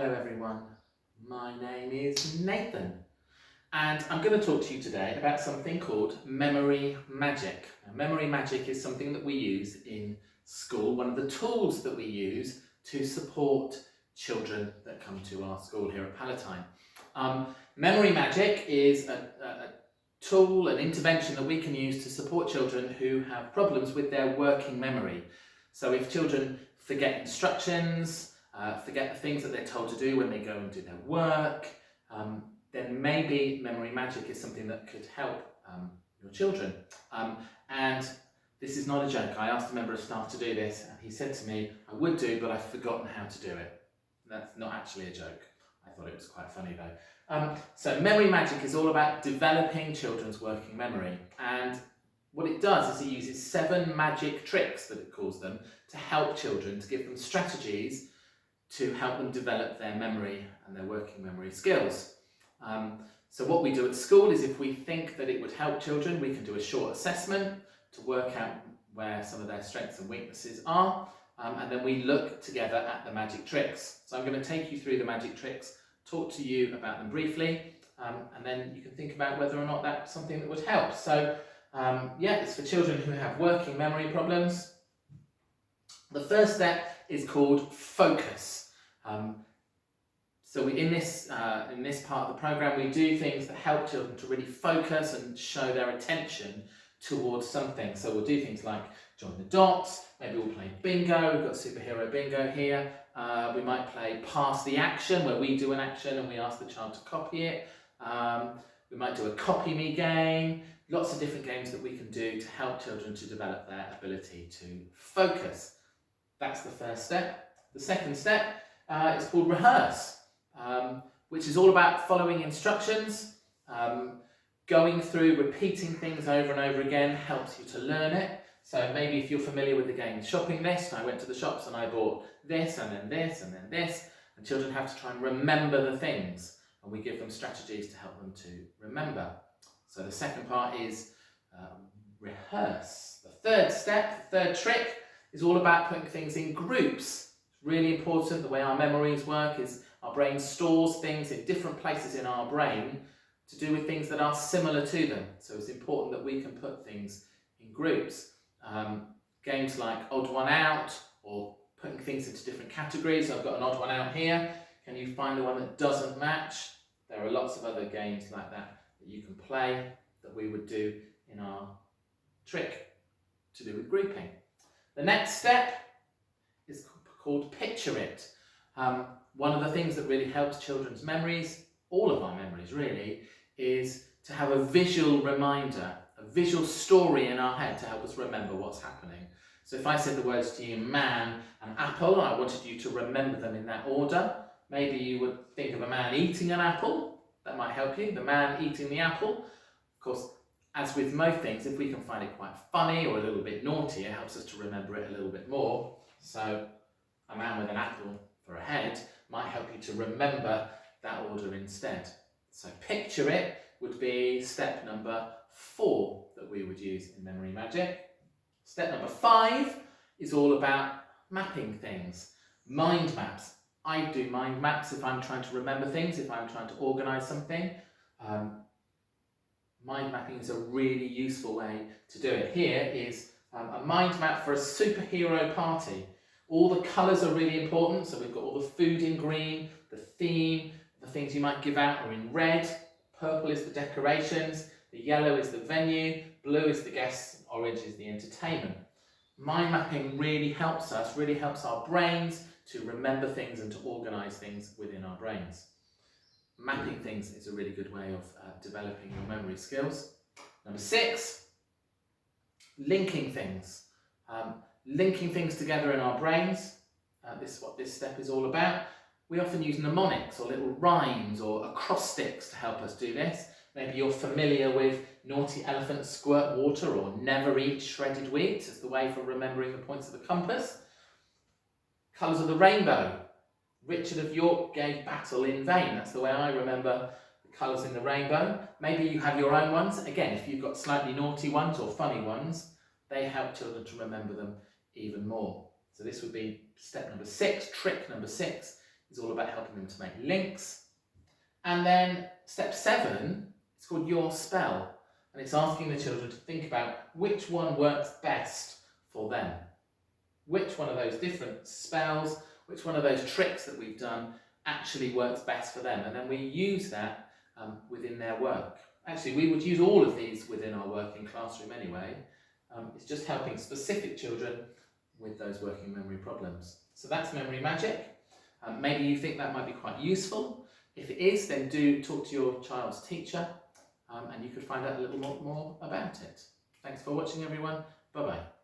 Hello everyone, my name is Nathan and I'm going to talk to you today about something called memory magic. Now, memory magic is something that we use in school, one of the tools that we use to support children that come to our school here at Palatine. Memory magic is a tool, an intervention that we can use to support children who have problems with their working memory. So if children forget instructions, forget the things that they're told to do when they go and do their work, then maybe memory magic is something that could help your children. And this is not a joke. I asked a member of staff to do this and he said to me, I would do, but I've forgotten how to do it. That's not actually a joke. I thought it was quite funny though. So memory magic is all about developing children's working memory, and what it does is it uses 7 magic tricks, that it calls them, to help children, to give them strategies to help them develop their memory and their working memory skills. So what we do at school is if we think that it would help children, we can do a short assessment to work out where some of their strengths and weaknesses are, and then we look together at the magic tricks. So I'm going to take you through the magic tricks, talk to you about them briefly, and then you can think about whether or not that's something that would help. So yeah, it's for children who have working memory problems. The first step is called focus. So in this part of the program, we do things that help children to really focus and show their attention towards something. So we'll do things like join the dots, maybe we'll play bingo, we've got superhero bingo here. We might play pass the action, where we do an action and we ask the child to copy it. We might do a copy me game, lots of different games that we can do to help children to develop their ability to focus. That's the first step. The second step is called rehearse, which is all about following instructions. Going through, repeating things over and over again helps you to learn it. So maybe if you're familiar with the game shopping list, I went to the shops and I bought this and then this and then this, and children have to try and remember the things, and we give them strategies to help them to remember. So the second part is rehearse. The third step, the third trick, is all about putting things in groups. It's really important. The way our memories work is our brain stores things in different places in our brain to do with things that are similar to them. So it's important that we can put things in groups. Games like odd one out, or putting things into different categories. So I've got an odd one out here. Can you find the one that doesn't match? There are lots of other games like that you can play that we would do in our trick to do with grouping. The next step is called picture it. One of the things that really helps children's memories, all of our memories really, is to have a visual reminder, a visual story in our head to help us remember what's happening. So if I said the words to you, man and apple, and I wanted you to remember them in that order, maybe you would think of a man eating an apple. That might help you, the man eating the apple. Of course, as with most things, if we can find it quite funny or a little bit naughty, it helps us to remember it a little bit more. So a man with an apple for a head might help you to remember that order instead. So picture it would be step number 4 that we would use in memory magic. Step number 5 is all about mapping things. Mind maps. I do mind maps if I'm trying to remember things, if I'm trying to organise something. Mind mapping is a really useful way to do it. Here is a mind map for a superhero party. All the colours are really important, so we've got all the food in green, the theme, the things you might give out are in red, purple is the decorations, the yellow is the venue, blue is the guests, orange is the entertainment. Mind mapping really helps us, really helps our brains to remember things and to organise things within our brains. Mapping things is a really good way of developing your memory skills. Number 6, linking things. Linking things together in our brains. This is what this step is all about. We often use mnemonics or little rhymes or acrostics to help us do this. Maybe you're familiar with naughty elephants squirt water or never eat shredded wheat as the way for remembering the points of the compass. Colours of the rainbow. Richard of York gave battle in vain. That's the way I remember the colours in the rainbow. Maybe you have your own ones. Again, if you've got slightly naughty ones or funny ones, they help children to remember them even more. So this would be step number 6, trick number 6 is all about helping them to make links. And then step 7, it's called Your Spell, and it's asking the children to think about which one works best for them. Which one of those different spells, which one of those tricks that we've done actually works best for them, and then we use that within their work. Actually, we would use all of these within our working classroom anyway. It's just helping specific children with those working memory problems. So that's memory magic. Maybe you think that might be quite useful. If it is, then do talk to your child's teacher and you could find out a little more about it. Thanks for watching, everyone. Bye-bye.